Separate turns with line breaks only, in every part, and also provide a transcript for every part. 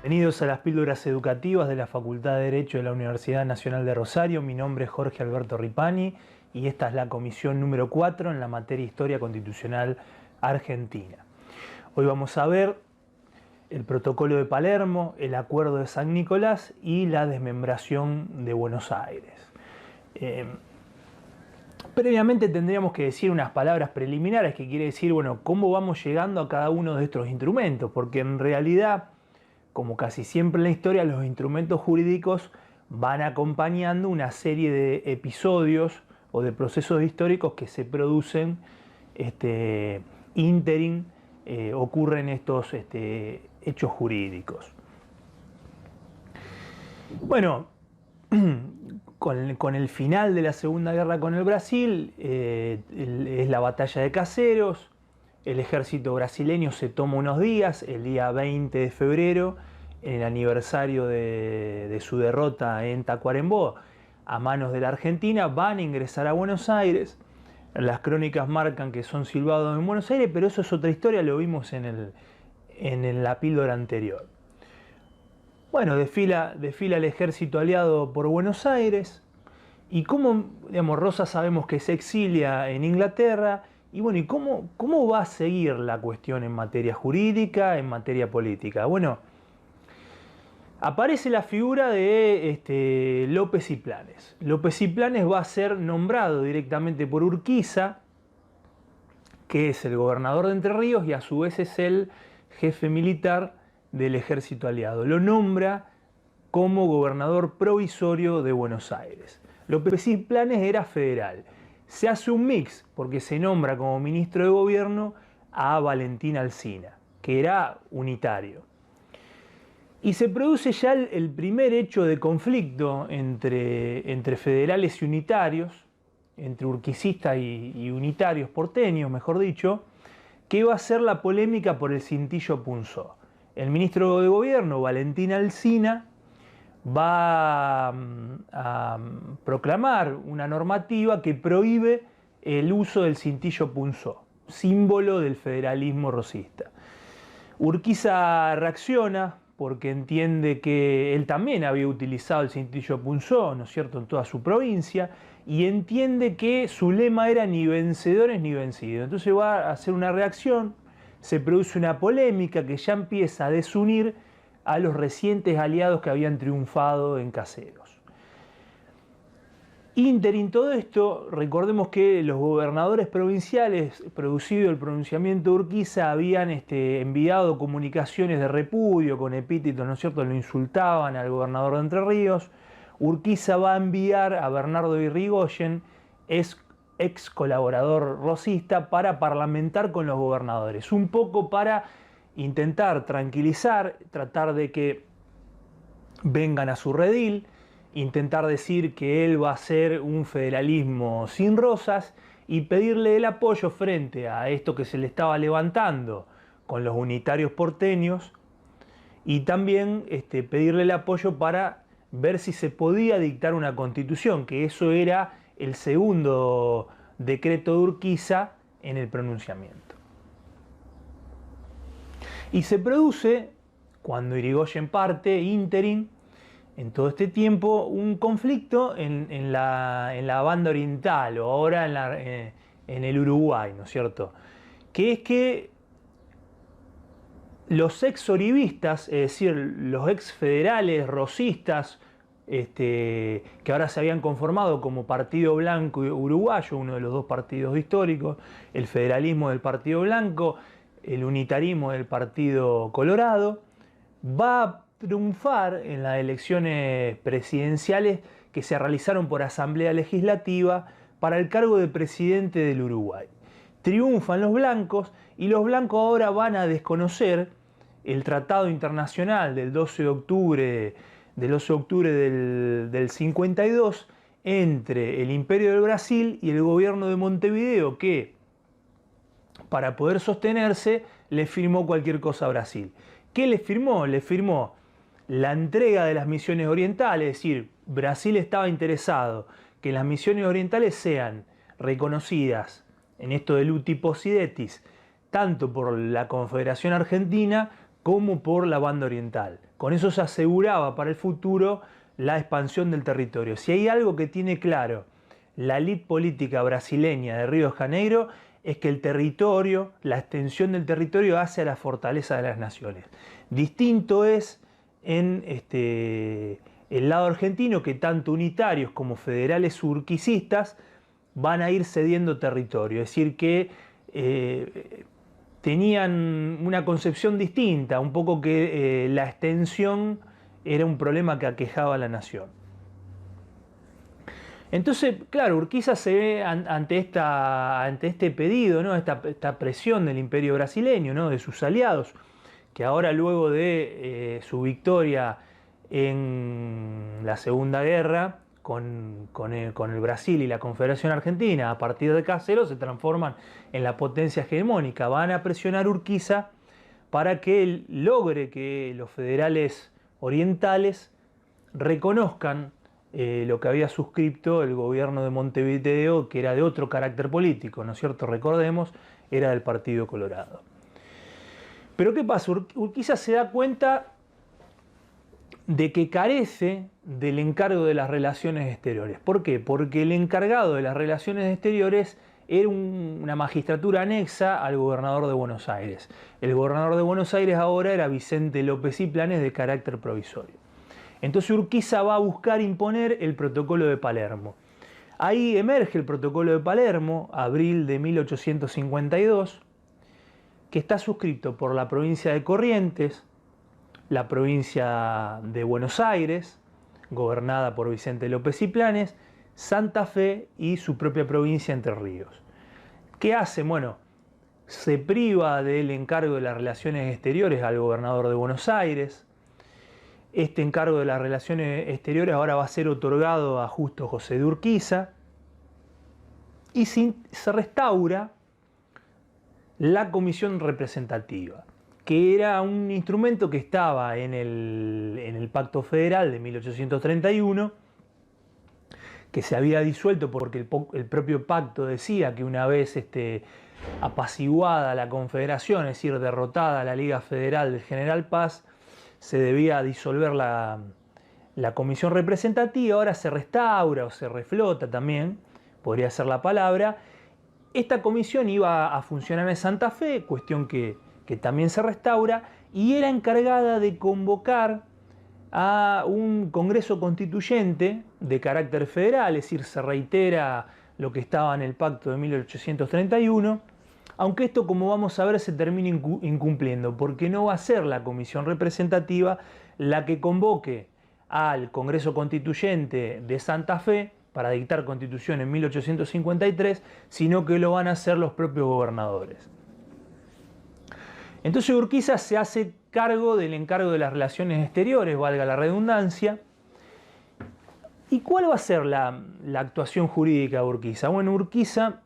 Bienvenidos a las píldoras educativas de la Facultad de Derecho de la Universidad Nacional de Rosario. Mi nombre es Jorge Alberto Ripani y esta es la comisión número 4 en la materia Historia Constitucional Argentina. Hoy vamos a ver el Protocolo de Palermo, el Acuerdo de San Nicolás y la desmembración de Buenos Aires. Previamente tendríamos que decir unas palabras preliminares que quiere decir, bueno, cómo vamos llegando a cada uno de estos instrumentos, porque en realidad, como casi siempre en la historia, los instrumentos jurídicos van acompañando una serie de episodios o de procesos históricos que se producen ínterin, ocurren estos hechos jurídicos. Bueno, con el final de la Segunda Guerra con el Brasil, es la batalla de Caseros. El ejército brasileño se toma unos días, el día 20 de febrero, en el aniversario de su derrota en Tacuarembó, a manos de la Argentina, van a ingresar a Buenos Aires. Las crónicas marcan que son silbados en Buenos Aires, pero eso es otra historia, lo vimos en la píldora anterior. Bueno, desfila el ejército aliado por Buenos Aires, y como, Rosas sabemos que se exilia en Inglaterra. Y bueno, ¿y cómo va a seguir la cuestión en materia jurídica, en materia política? Bueno, aparece la figura de López y Planes. López y Planes va a ser nombrado directamente por Urquiza, que es el gobernador de Entre Ríos y a su vez es el jefe militar del ejército aliado. Lo nombra como gobernador provisorio de Buenos Aires. López y Planes era federal. Se hace un mix porque se nombra como ministro de gobierno a Valentín Alsina, que era unitario. Y se produce ya el primer hecho de conflicto entre federales y unitarios, entre urquicistas y unitarios porteños, mejor dicho, que va a ser la polémica por el cintillo Punzó. El ministro de gobierno, Valentín Alsina, va a proclamar una normativa que prohíbe el uso del cintillo Punzó, símbolo del federalismo rosista. Urquiza reacciona porque entiende que él también había utilizado el cintillo Punzó, ¿no es cierto?, en toda su provincia, y entiende que su lema era ni vencedores ni vencidos. Entonces va a hacer una reacción, se produce una polémica que ya empieza a desunir a los recientes aliados que habían triunfado en Caseros. Ínterin todo esto, recordemos que los gobernadores provinciales, producido el pronunciamiento de Urquiza, habían enviado comunicaciones de repudio con epítetos, ¿no es cierto?, lo insultaban al gobernador de Entre Ríos. Urquiza va a enviar a Bernardo Irigoyen, ex colaborador rosista, para parlamentar con los gobernadores, un poco para intentar tranquilizar, tratar de que vengan a su redil, intentar decir que él va a hacer un federalismo sin Rosas y pedirle el apoyo frente a esto que se le estaba levantando con los unitarios porteños, y también pedirle el apoyo para ver si se podía dictar una constitución, que eso era el segundo decreto de Urquiza en el pronunciamiento. Y se produce, cuando Irigoyen parte, ínterin, en todo este tiempo, un conflicto en la banda oriental, o ahora en el Uruguay, ¿no es cierto? Que es que los ex-oribistas, es decir, los ex-federales rosistas, que ahora se habían conformado como Partido Blanco Uruguayo, uno de los dos partidos históricos, el federalismo del Partido Blanco, el unitarismo del Partido Colorado, va a triunfar en las elecciones presidenciales que se realizaron por asamblea legislativa para el cargo de presidente del Uruguay. Triunfan los blancos y los blancos ahora van a desconocer el Tratado Internacional del 12 de octubre del 52 entre el Imperio del Brasil y el gobierno de Montevideo, que para poder sostenerse le firmó cualquier cosa a Brasil. ¿Qué le firmó? Le firmó la entrega de las misiones orientales, es decir, Brasil estaba interesado que las misiones orientales sean reconocidas en esto del uti possidetis, tanto por la Confederación Argentina como por la banda oriental. Con eso se aseguraba para el futuro la expansión del territorio. Si hay algo que tiene claro la élite política brasileña de Río de Janeiro, es que el territorio, la extensión del territorio hace a la fortaleza de las naciones. Distinto es en el lado argentino, que tanto unitarios como federales urquicistas van a ir cediendo territorio, es decir que tenían una concepción distinta, un poco que la extensión era un problema que aquejaba a la nación. Entonces, claro, Urquiza se ve ante este pedido, ¿no? esta presión del imperio brasileño, ¿no? De sus aliados, que ahora luego de su victoria en la Segunda Guerra con el Brasil y la Confederación Argentina, a partir de Caseros se transforman en la potencia hegemónica. Van a presionar a Urquiza para que él logre que los federales orientales reconozcan lo que había suscrito el gobierno de Montevideo, que era de otro carácter político, ¿no es cierto? Recordemos, era del Partido Colorado. Pero ¿qué pasa? Urquiza se da cuenta de que carece del encargo de las relaciones exteriores. ¿Por qué? Porque el encargado de las relaciones exteriores era una magistratura anexa al gobernador de Buenos Aires. El gobernador de Buenos Aires ahora era Vicente López y Planes, de carácter provisorio. Entonces Urquiza va a buscar imponer el protocolo de Palermo. Ahí emerge el protocolo de Palermo, abril de 1852, que está suscrito por la provincia de Corrientes, la provincia de Buenos Aires, gobernada por Vicente López y Planes, Santa Fe y su propia provincia, Entre Ríos. ¿Qué hace? Bueno, se priva del encargo de las relaciones exteriores al gobernador de Buenos Aires. Este encargo de las relaciones exteriores ahora va a ser otorgado a Justo José de Urquiza y se restaura la comisión representativa, que era un instrumento que estaba en el Pacto Federal de 1831, que se había disuelto porque el propio pacto decía que una vez apaciguada la Confederación, es decir, derrotada la Liga Federal del General Paz, se debía disolver la comisión representativa. Ahora se restaura o se reflota también, podría ser la palabra. Esta comisión iba a funcionar en Santa Fe, cuestión que también se restaura, y era encargada de convocar a un Congreso Constituyente de carácter federal, es decir, se reitera lo que estaba en el Pacto de 1831, aunque esto, como vamos a ver, se termina incumpliendo, porque no va a ser la comisión representativa la que convoque al Congreso Constituyente de Santa Fe para dictar constitución en 1853, sino que lo van a hacer los propios gobernadores. Entonces Urquiza se hace cargo del encargo de las relaciones exteriores, valga la redundancia. ¿Y cuál va a ser la actuación jurídica de Urquiza? Bueno, Urquiza,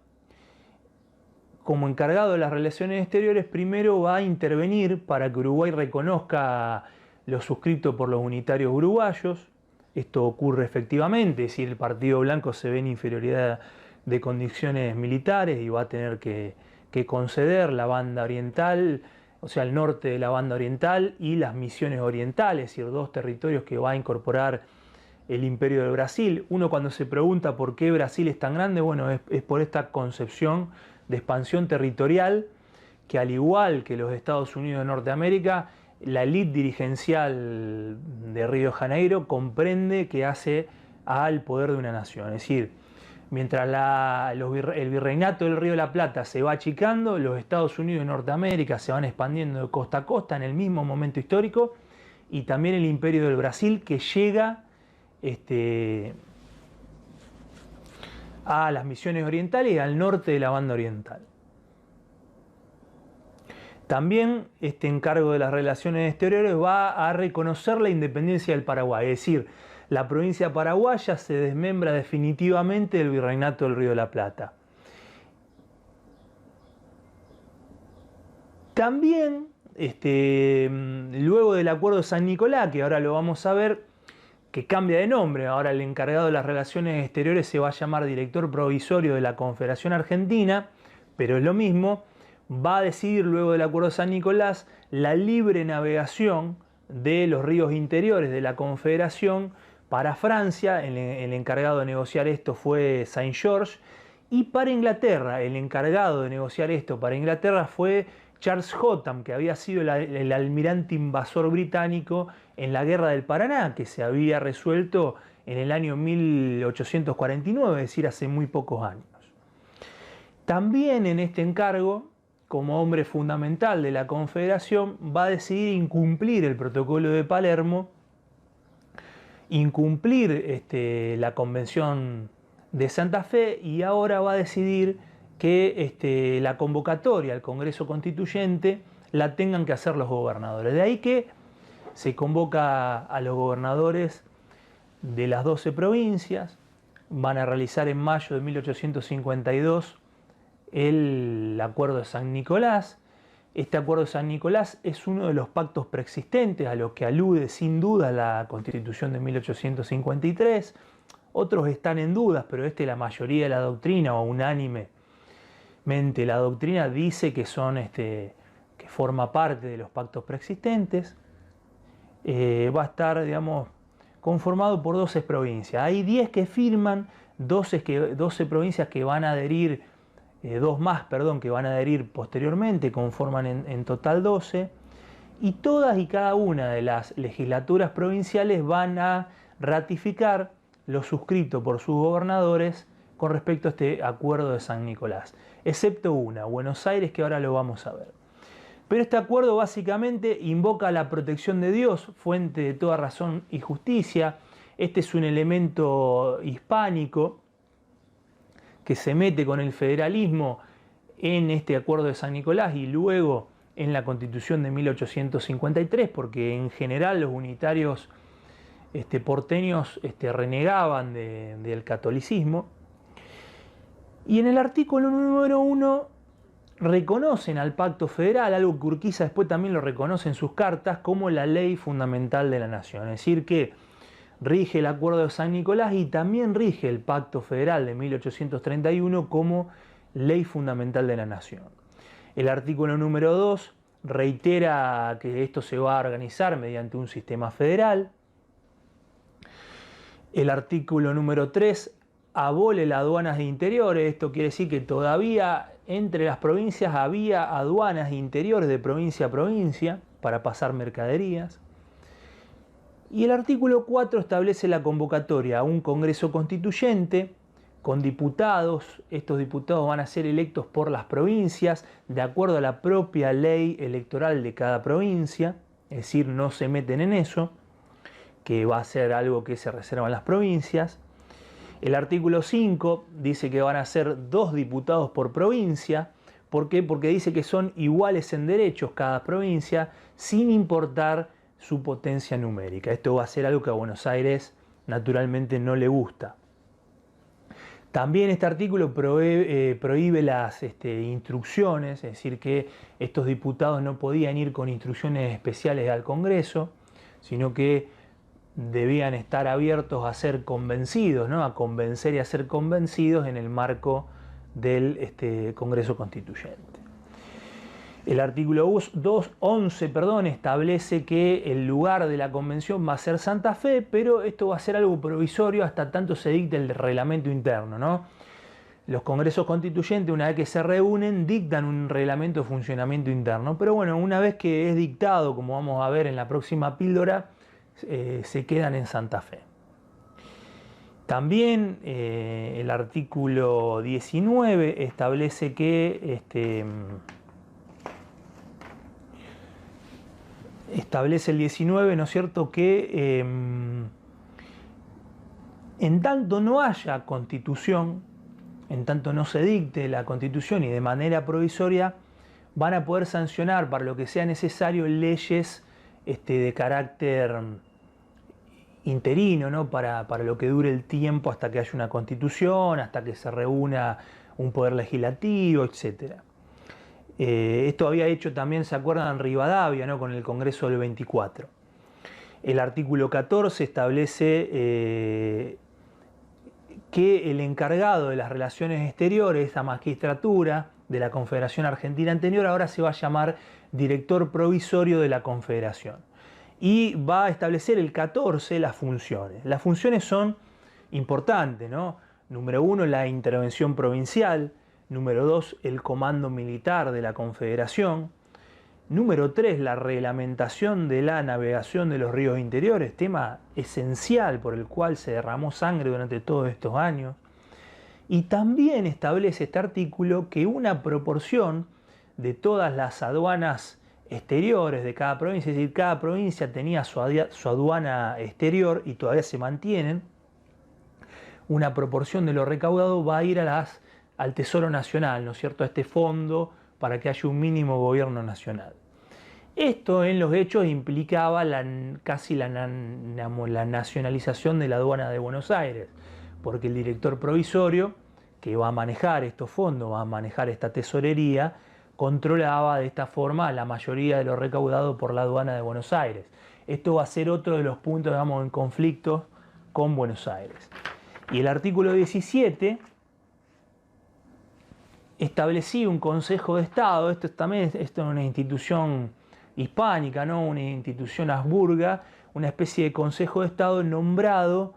como encargado de las relaciones exteriores, primero va a intervenir para que Uruguay reconozca lo suscrito por los unitarios uruguayos. Esto ocurre efectivamente, es decir, el Partido Blanco se ve en inferioridad de condiciones militares y va a tener que conceder la banda oriental, o sea, el norte de la banda oriental y las Misiones orientales, es decir, dos territorios que va a incorporar el Imperio de Brasil. Uno, cuando se pregunta por qué Brasil es tan grande, bueno, es por esta concepción de expansión territorial que, al igual que los Estados Unidos de Norteamérica, la élite dirigencial de Río de Janeiro comprende que hace al poder de una nación. Es decir, mientras el virreinato del Río de la Plata se va achicando, los Estados Unidos de Norteamérica se van expandiendo de costa a costa en el mismo momento histórico, y también el Imperio del Brasil, que llega a las Misiones orientales y al norte de la banda oriental. También este encargo de las relaciones exteriores va a reconocer la independencia del Paraguay, es decir, la provincia paraguaya se desmembra definitivamente del virreinato del Río de la Plata. También, luego del Acuerdo de San Nicolás, que ahora lo vamos a ver, que cambia de nombre, ahora el encargado de las relaciones exteriores se va a llamar director provisorio de la Confederación Argentina, pero es lo mismo, va a decidir luego del Acuerdo de San Nicolás la libre navegación de los ríos interiores de la Confederación para Francia. El encargado de negociar esto fue Saint George. Y para Inglaterra, el encargado de negociar esto para Inglaterra fue Charles Hotham, que había sido el almirante invasor británico en la Guerra del Paraná, que se había resuelto en el año 1849, es decir, hace muy pocos años. También en este encargo, como hombre fundamental de la Confederación, va a decidir incumplir el Protocolo de Palermo, incumplir la Convención de Santa Fe, y ahora va a decidir que la convocatoria al Congreso Constituyente la tengan que hacer los gobernadores. De ahí que se convoca a los gobernadores de las 12 provincias, van a realizar en mayo de 1852 el Acuerdo de San Nicolás. Este Acuerdo de San Nicolás es uno de los pactos preexistentes a los que alude sin duda la Constitución de 1853. Otros están en dudas, pero la mayoría de la doctrina, o unánimemente la doctrina, dice que que forma parte de los pactos preexistentes. Va a estar, digamos, conformado por 12 provincias. Hay 10 que firman, 12 provincias que van a adherir, 2 más, perdón, que van a adherir posteriormente, conforman en total 12, y todas y cada una de las legislaturas provinciales van a ratificar lo suscrito por sus gobernadores con respecto a este Acuerdo de San Nicolás, excepto una, Buenos Aires, que ahora lo vamos a ver. Pero este acuerdo básicamente invoca la protección de Dios, fuente de toda razón y justicia. Este es un elemento hispánico que se mete con el federalismo en este Acuerdo de San Nicolás y luego en la Constitución de 1853, porque en general los unitarios porteños renegaban del catolicismo. Y en el artículo número 1 reconocen al Pacto Federal, algo que Urquiza después también lo reconoce en sus cartas, como la ley fundamental de la nación. Es decir, que rige el Acuerdo de San Nicolás y también rige el Pacto Federal de 1831 como ley fundamental de la nación. El artículo número 2 reitera que esto se va a organizar mediante un sistema federal. El artículo número 3 abole las aduanas de interiores. Esto quiere decir que todavía entre las provincias había aduanas interiores de provincia a provincia para pasar mercaderías. Y el artículo 4 establece la convocatoria a un Congreso Constituyente con diputados. Estos diputados van a ser electos por las provincias de acuerdo a la propia ley electoral de cada provincia, es decir, no se meten en eso, que va a ser algo que se reservan las provincias. El artículo 5 dice que van a ser 2 diputados por provincia. ¿Por qué? Porque dice que son iguales en derechos cada provincia, sin importar su potencia numérica. Esto va a ser algo que a Buenos Aires naturalmente no le gusta. También este artículo prohíbe las instrucciones, es decir, que estos diputados no podían ir con instrucciones especiales al Congreso, sino que debían estar abiertos a ser convencidos, ¿no? A convencer y a ser convencidos en el marco del Congreso Constituyente. El artículo 11 establece que el lugar de la convención va a ser Santa Fe, pero esto va a ser algo provisorio hasta tanto se dicte el reglamento interno, ¿no? Los congresos constituyentes, una vez que se reúnen, dictan un reglamento de funcionamiento interno, pero bueno, una vez que es dictado, como vamos a ver en la próxima píldora, se quedan en Santa Fe. También el artículo 19 establece que establece el 19, ¿no es cierto?, que en tanto no haya constitución, en tanto no se dicte la constitución y de manera provisoria, van a poder sancionar para lo que sea necesario leyes de carácter interino, ¿no? Para lo que dure el tiempo hasta que haya una constitución, hasta que se reúna un poder legislativo, etc. Esto había hecho también, ¿se acuerdan? Rivadavia, ¿no? Con el Congreso del 24. El artículo 14 establece que el encargado de las relaciones exteriores, esa magistratura de la Confederación Argentina anterior, ahora se va a llamar director provisorio de la Confederación. y va a establecer el 14 las funciones. Las funciones son importantes, ¿no? Número 1, la intervención provincial. Número 2, el comando militar de la Confederación. Número 3, la reglamentación de la navegación de los ríos interiores, tema esencial por el cual se derramó sangre durante todos estos años. Y también establece este artículo que una proporción de todas las aduanas exteriores de cada provincia, es decir, cada provincia tenía su aduana exterior y todavía se mantienen, una proporción de lo recaudado va a ir al Tesoro Nacional, ¿no es cierto?, a este fondo para que haya un mínimo gobierno nacional. Esto en los hechos implicaba casi la nacionalización de la aduana de Buenos Aires, porque el director provisorio, que va a manejar estos fondos, va a manejar esta tesorería, controlaba de esta forma la mayoría de lo recaudado por la aduana de Buenos Aires. Esto va a ser otro de los puntos, digamos, en conflicto con Buenos Aires. Y el artículo 17 establecía un Consejo de Estado. Esto es una institución hispánica, ¿no? Una institución habsburga, una especie de Consejo de Estado nombrado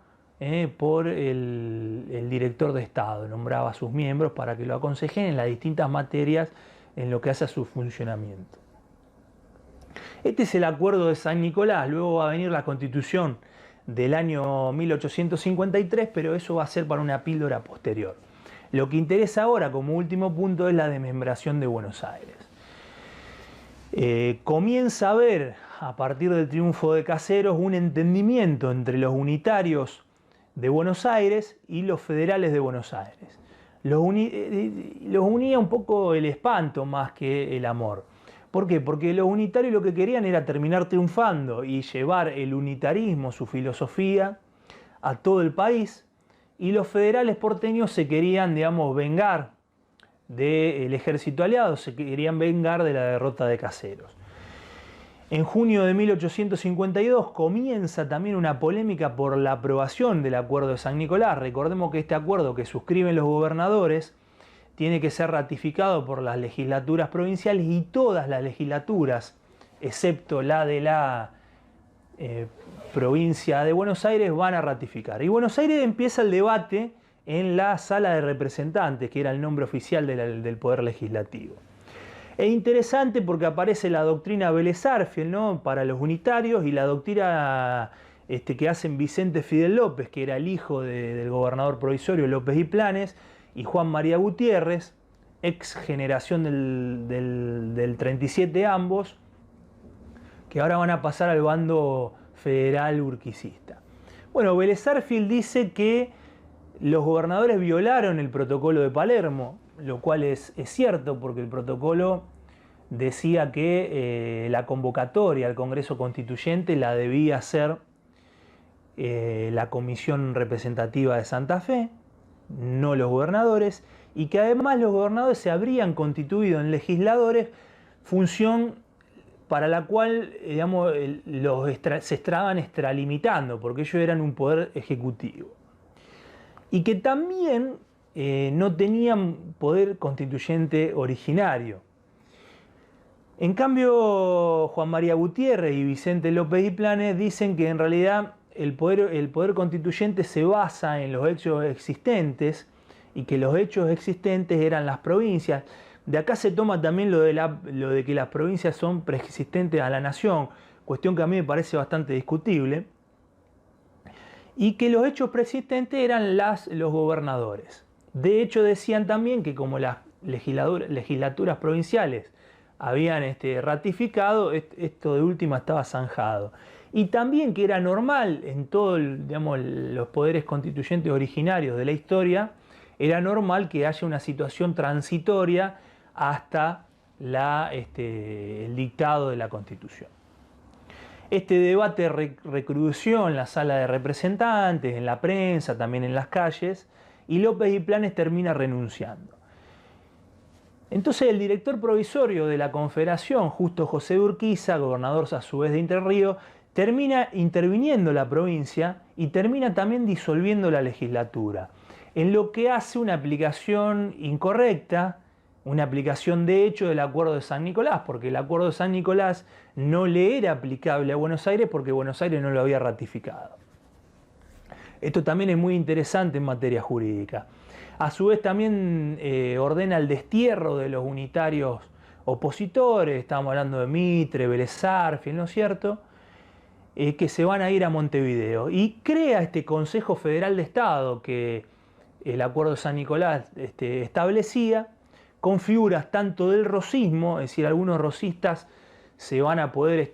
por el director de Estado. Nombraba a sus miembros para que lo aconsejen en las distintas materias en lo que hace a su funcionamiento. Este es el Acuerdo de San Nicolás. Luego va a venir la Constitución del año 1853, pero eso va a ser para una píldora posterior. Lo que interesa ahora como último punto es la desmembración de Buenos Aires. Comienza a haber, a partir del triunfo de Caseros, un entendimiento entre los unitarios de Buenos Aires y los federales de Buenos Aires. Los unía un poco el espanto más que el amor. ¿Por qué? Porque los unitarios lo que querían era terminar triunfando y llevar el unitarismo, su filosofía, a todo el país, y los federales porteños se querían, digamos, vengar del ejército aliado, se querían vengar de la derrota de Caseros. En junio de 1852 comienza también una polémica por la aprobación del Acuerdo de San Nicolás. Recordemos que este acuerdo que suscriben los gobernadores tiene que ser ratificado por las legislaturas provinciales y todas las legislaturas, excepto la de la provincia de Buenos Aires, van a ratificar. Y Buenos Aires empieza el debate en la Sala de Representantes, que era el nombre oficial del Poder Legislativo. Es interesante porque aparece la doctrina Vélez-Sarsfield, ¿no?, para los unitarios, y la doctrina que hacen Vicente Fidel López, que era el hijo del gobernador provisorio López y Planes, y Juan María Gutiérrez, ex generación del 37 ambos, que ahora van a pasar al bando federal urquicista. Bueno, Vélez-Sarsfield dice que los gobernadores violaron el protocolo de Palermo, lo cual es cierto, porque el protocolo decía que la convocatoria al Congreso Constituyente la debía hacer la Comisión Representativa de Santa Fe, no los gobernadores, y que además los gobernadores se habrían constituido en legisladores, función para la cual, digamos, se estaban extralimitando, porque ellos eran un poder ejecutivo. Y que también no tenían poder constituyente originario. En cambio, Juan María Gutiérrez y Vicente López y Planes dicen que en realidad el poder constituyente se basa en los hechos existentes y que los hechos existentes eran las provincias. De acá se toma también lo de que las provincias son preexistentes a la nación, cuestión que a mí me parece bastante discutible, y que los hechos preexistentes eran los gobernadores. De hecho, decían también que como las legislaturas provinciales habían ratificado, esto de última estaba zanjado. Y también que era normal en todos los poderes constituyentes originarios de la historia, era normal que haya una situación transitoria hasta el dictado de la Constitución. Este debate recrudeció en la Sala de Representantes, en la prensa, también en las calles, y López y Planes termina renunciando. Entonces el director provisorio de la Confederación, Justo José de Urquiza, gobernador a su vez de Entre Ríos, termina interviniendo la provincia y termina también disolviendo la legislatura, en lo que hace una aplicación incorrecta una aplicación de hecho del Acuerdo de San Nicolás, porque el Acuerdo de San Nicolás no le era aplicable a Buenos Aires porque Buenos Aires no lo había ratificado. Esto también es muy interesante en materia jurídica. A su vez también ordena el destierro de los unitarios opositores, estamos hablando de Mitre, Vélez Sarsfield, ¿no es cierto?, que se van a ir a Montevideo. Y crea este Consejo Federal de Estado que el Acuerdo de San Nicolás establecía, con figuras tanto del rosismo, es decir, algunos rosistas se van a poder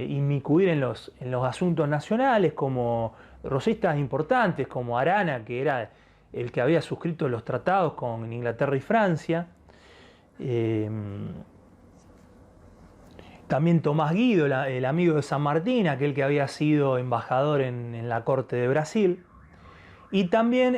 inmiscuir en los asuntos nacionales, como rosistas importantes, como Arana, que era el que había suscrito los tratados con Inglaterra y Francia. También Tomás Guido, el amigo de San Martín, aquel que había sido embajador en la corte de Brasil. Y también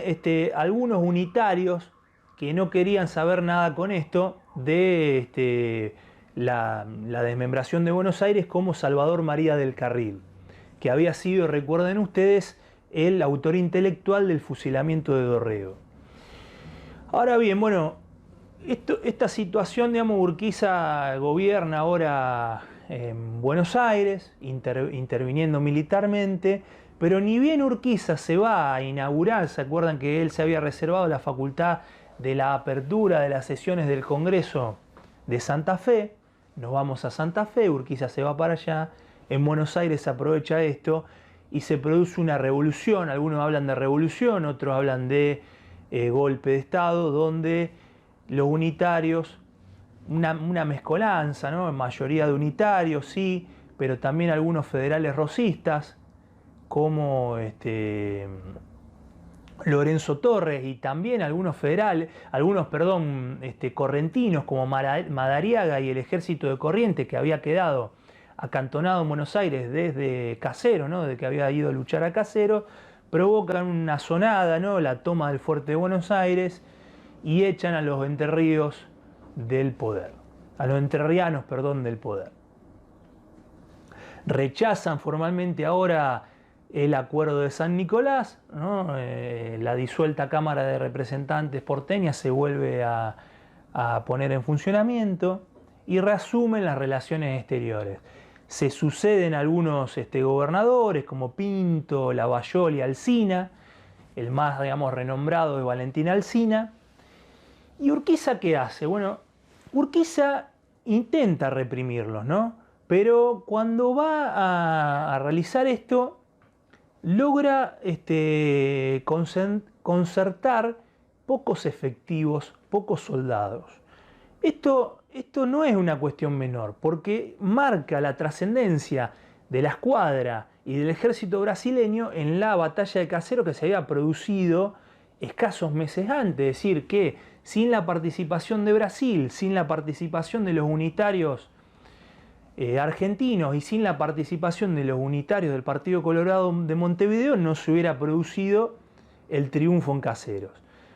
algunos unitarios que no querían saber nada con esto de la desmembración de Buenos Aires, como Salvador María del Carril, que había sido, recuerden ustedes, el autor intelectual del fusilamiento de Dorrego. Ahora bien, bueno, esta situación, digamos, Urquiza gobierna ahora en Buenos Aires, interviniendo militarmente, pero ni bien Urquiza se va a inaugurar, ¿se acuerdan que él se había reservado la facultad de la apertura de las sesiones del Congreso de Santa Fe? Nos vamos a Santa Fe, Urquiza se va para allá, en Buenos Aires se aprovecha esto y se produce una revolución. Algunos hablan de revolución, otros hablan de golpe de Estado, donde los unitarios, una mezcolanza, ¿no?, mayoría de unitarios, sí, pero también algunos federales rosistas, como Lorenzo Torres, y también algunos correntinos, como Madariaga y el ejército de Corrientes, que había quedado acantonado en Buenos Aires desde Caseros, ¿no?, desde que había ido a luchar a Caseros, provocan una sonada, ¿no?, la toma del fuerte de Buenos Aires, y echan a los entrerrianos del poder. Rechazan formalmente ahora el Acuerdo de San Nicolás, ¿no? La disuelta Cámara de Representantes porteña se vuelve a poner en funcionamiento y reasumen las relaciones exteriores. Se suceden algunos gobernadores como Pinto, Lavallol y Alsina. El más, digamos, renombrado es Valentín Alsina. ¿Y Urquiza qué hace? Bueno, Urquiza intenta reprimirlos, ¿no? Pero cuando va a realizar esto, logra concertar pocos efectivos, pocos soldados. Esto no es una cuestión menor, porque marca la trascendencia de la escuadra y del ejército brasileño en la batalla de Caseros, que se había producido escasos meses antes. Es decir, que sin la participación de Brasil, sin la participación de los unitarios argentinos y sin la participación de los unitarios del Partido Colorado de Montevideo, no se hubiera producido el triunfo en Caseros.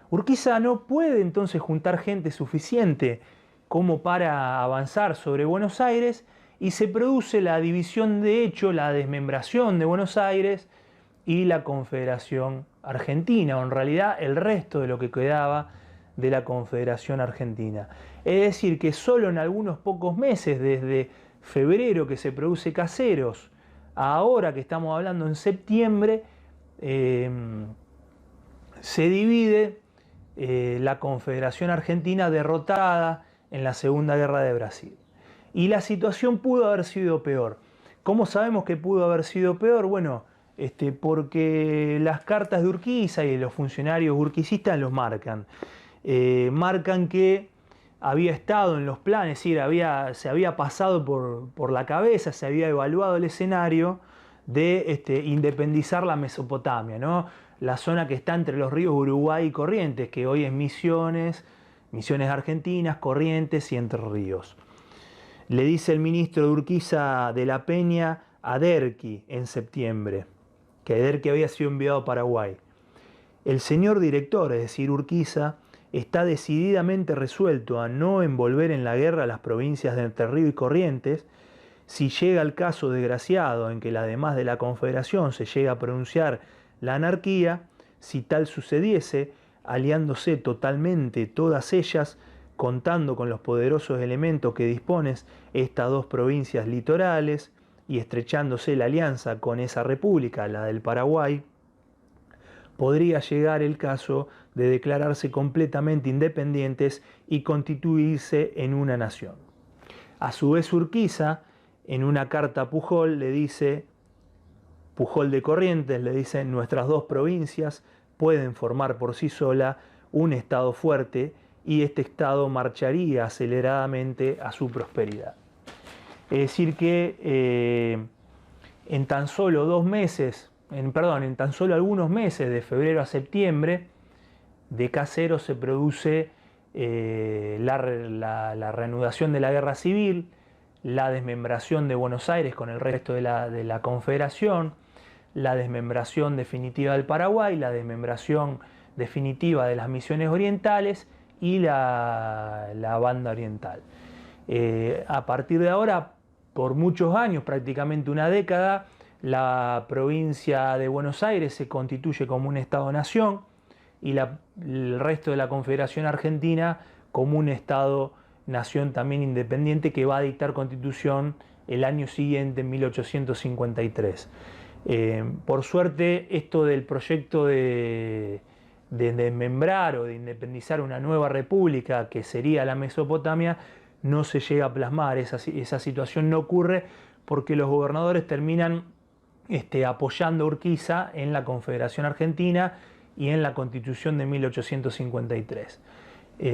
Urquiza no puede entonces juntar gente suficiente como para avanzar sobre Buenos Aires, y se produce la división de hecho, la desmembración de Buenos Aires y la Confederación Argentina, o en realidad el resto de lo que quedaba de la Confederación Argentina. Es decir, que solo en algunos pocos meses, desde febrero que se produce Caseros, a ahora que estamos hablando en septiembre, se divide la Confederación Argentina, derrotada en la Segunda Guerra de Brasil. Y la situación pudo haber sido peor. ¿Cómo sabemos que pudo haber sido peor? Bueno, porque las cartas de Urquiza y los funcionarios urquicistas los marcan. Marcan que había estado en los planes, es decir, se había pasado por la cabeza, se había evaluado el escenario de independizar la Mesopotamia, ¿no?, la zona que está entre los ríos Uruguay y Corrientes, que hoy es Misiones Argentinas, Corrientes y Entre Ríos. Le dice el ministro de Urquiza de la Peña a Derqui en septiembre, que Derqui había sido enviado a Paraguay: el señor director, es decir, Urquiza, está decididamente resuelto a no envolver en la guerra a las provincias de Entre Ríos y Corrientes. Si llega el caso desgraciado en que, además de la Confederación, se llega a pronunciar la anarquía, si tal sucediese, aliándose totalmente todas ellas contando con los poderosos elementos que disponen estas dos provincias litorales y estrechándose la alianza con esa república, la del Paraguay, podría llegar el caso de declararse completamente independientes y constituirse en una nación. A su vez, Urquiza, en una carta a Pujol, le dice, Pujol de Corrientes, le dice: nuestras dos provincias pueden formar por sí sola un Estado fuerte y este Estado marcharía aceleradamente a su prosperidad. Es decir que en tan solo en tan solo algunos meses, de febrero a septiembre, de Caseros se produce la reanudación de la guerra civil, la desmembración de Buenos Aires con el resto de la Confederación, la desmembración definitiva del Paraguay, la desmembración definitiva de las Misiones Orientales y la Banda Oriental. A partir de ahora, por muchos años, prácticamente una década, la provincia de Buenos Aires se constituye como un Estado-nación y el resto de la Confederación Argentina como un Estado-nación también independiente, que va a dictar constitución el año siguiente, en 1853. Por suerte, esto del proyecto de desmembrar o de independizar una nueva república, que sería la Mesopotamia, no se llega a plasmar. Esa situación no ocurre porque los gobernadores terminan apoyando a Urquiza en la Confederación Argentina y en la Constitución de 1853.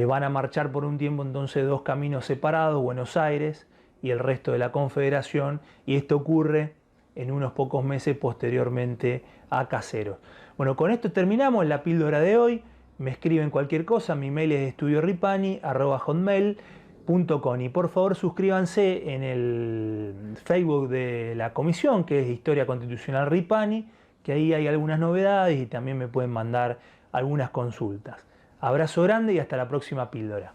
Van a marchar por un tiempo entonces dos caminos separados, Buenos Aires y el resto de la Confederación, y esto ocurre en unos pocos meses posteriormente a Caseros. Bueno, con esto terminamos la píldora de hoy. Me escriben cualquier cosa, mi mail es estudioripani@hotmail.com, y por favor suscríbanse en el Facebook de la comisión, que es Historia Constitucional Ripani, que ahí hay algunas novedades y también me pueden mandar algunas consultas. Abrazo grande y hasta la próxima píldora.